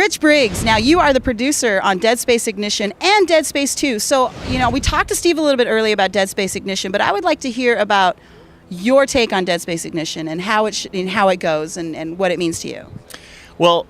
Rich Briggs, now you are the producer on Dead Space Ignition and Dead Space 2. So, we talked to Steve a little bit earlier about Dead Space Ignition, but I would like to hear about your take on Dead Space Ignition and how it goes and what it means to you. Well,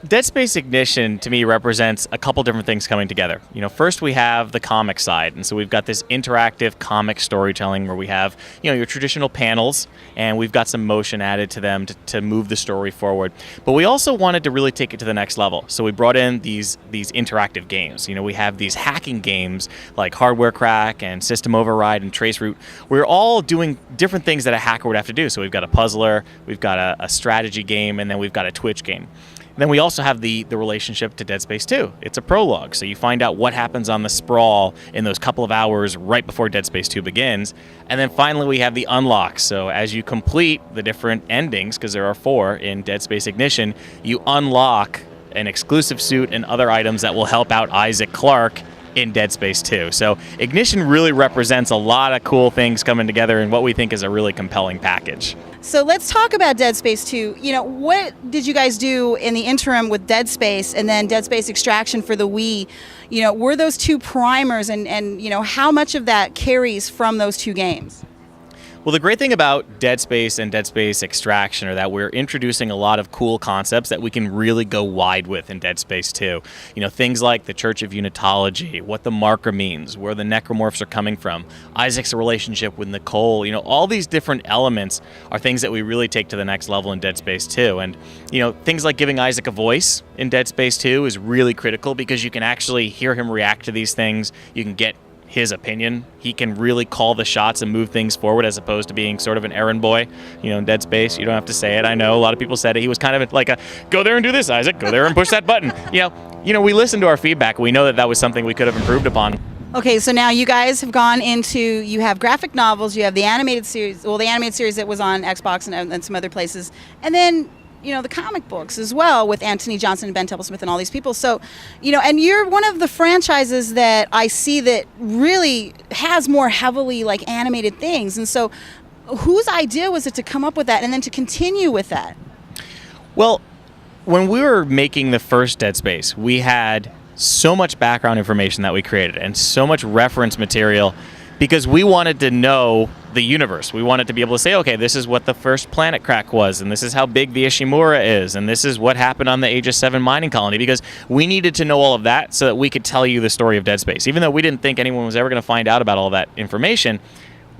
Dead Space Ignition, to me, represents a couple different things coming together. First we have the comic side, and so we've got this interactive comic storytelling where we have, your traditional panels, and we've got some motion added to them to move the story forward. But we also wanted to really take it to the next level, so we brought in these interactive games. We have these hacking games like Hardware Crack and System Override and Traceroute. We're all doing different things that a hacker would have to do. So we've got a puzzler, we've got a strategy game, and then we've got a Twitch game. Then we also have the relationship to Dead Space 2. It's a prologue, so you find out what happens on the sprawl in those couple of hours right before Dead Space 2 begins. And then finally we have the unlock. So as you complete the different endings, because there are 4 in Dead Space Ignition, you unlock an exclusive suit and other items that will help out Issac Clarke in Dead Space 2. So Ignition really represents a lot of cool things coming together in what we think is a really compelling package. So let's talk about Dead Space 2. What did you guys do in the interim with Dead Space and then Dead Space Extraction for the Wii? Were those 2 primers and how much of that carries from those 2 games? Well, the great thing about Dead Space and Dead Space Extraction are that we're introducing a lot of cool concepts that we can really go wide with in Dead Space 2. Things like the Church of Unitology, what the marker means, where the necromorphs are coming from, Isaac's relationship with Nicole. All these different elements are things that we really take to the next level in Dead Space 2. And, things like giving Isaac a voice in Dead Space 2 is really critical because you can actually hear him react to these things. You can get his opinion. He can really call the shots and move things forward as opposed to being sort of an errand boy, in Dead Space. You don't have to say it. I know a lot of people said it. He was kind of like go there and do this, Isaac. Go there and push that button. We listened to our feedback. We know that was something we could have improved upon. Okay, so now you guys have gone into, you have graphic novels, you have the animated series, the animated series that was on Xbox and some other places, and then the comic books as well with Anthony Johnson and Ben Templesmith and all these people. So, and you're one of the franchises that I see that really has more heavily animated things. And so whose idea was it to come up with that and then to continue with that? Well, when we were making the first Dead Space, we had so much background information that we created and so much reference material because we wanted to know the universe. We wanted to be able to say, okay, this is what the first planet crack was, and this is how big the Ishimura is, and this is what happened on the Aegis 7 mining colony, because we needed to know all of that so that we could tell you the story of Dead Space. Even though we didn't think anyone was ever going to find out about all that information,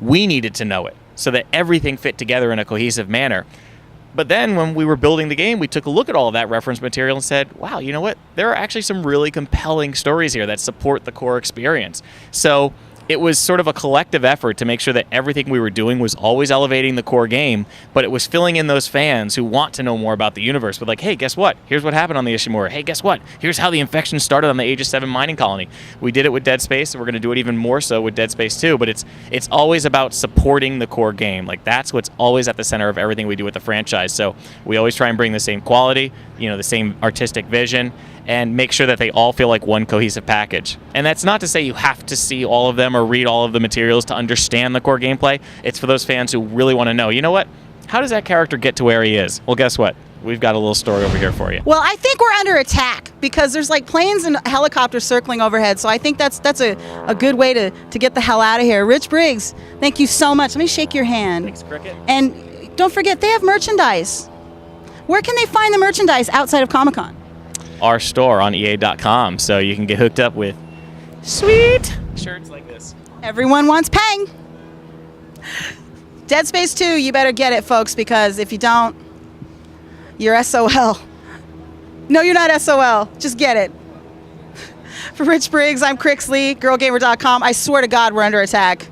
we needed to know it so that everything fit together in a cohesive manner. But then when we were building the game, we took a look at all of that reference material and said, wow, you know what? There are actually some really compelling stories here that support the core experience. So it was sort of a collective effort to make sure that everything we were doing was always elevating the core game, but it was filling in those fans who want to know more about the universe with hey, guess what? Here's what happened on the Ishimura. Hey, guess what? Here's how the infection started on the Aegis 7 mining colony. We did it with Dead Space, and we're going to do it even more so with Dead Space 2, but it's always about supporting the core game. That's what's always at the center of everything we do with the franchise. So we always try and bring the same quality, the same artistic vision, and make sure that they all feel like one cohesive package. And that's not to say you have to see all of them or read all of the materials to understand the core gameplay. It's for those fans who really want to know, what? How does that character get to where he is? Well, guess what? We've got a little story over here for you. Well, I think we're under attack because there's planes and helicopters circling overhead. So I think that's a good way to get the hell out of here. Rich Briggs, thank you so much. Let me shake your hand. Thanks, Cricket. And don't forget, they have merchandise. Where can they find the merchandise outside of Comic-Con? Our store on EA.com, so you can get hooked up with sweet shirts like this. Everyone wants Pang. Dead Space 2, you better get it, folks, because if you don't, you're SOL. No, you're not SOL. Just get it. For Rich Briggs, I'm Crixley, girlgamer.com. I swear to God, we're under attack.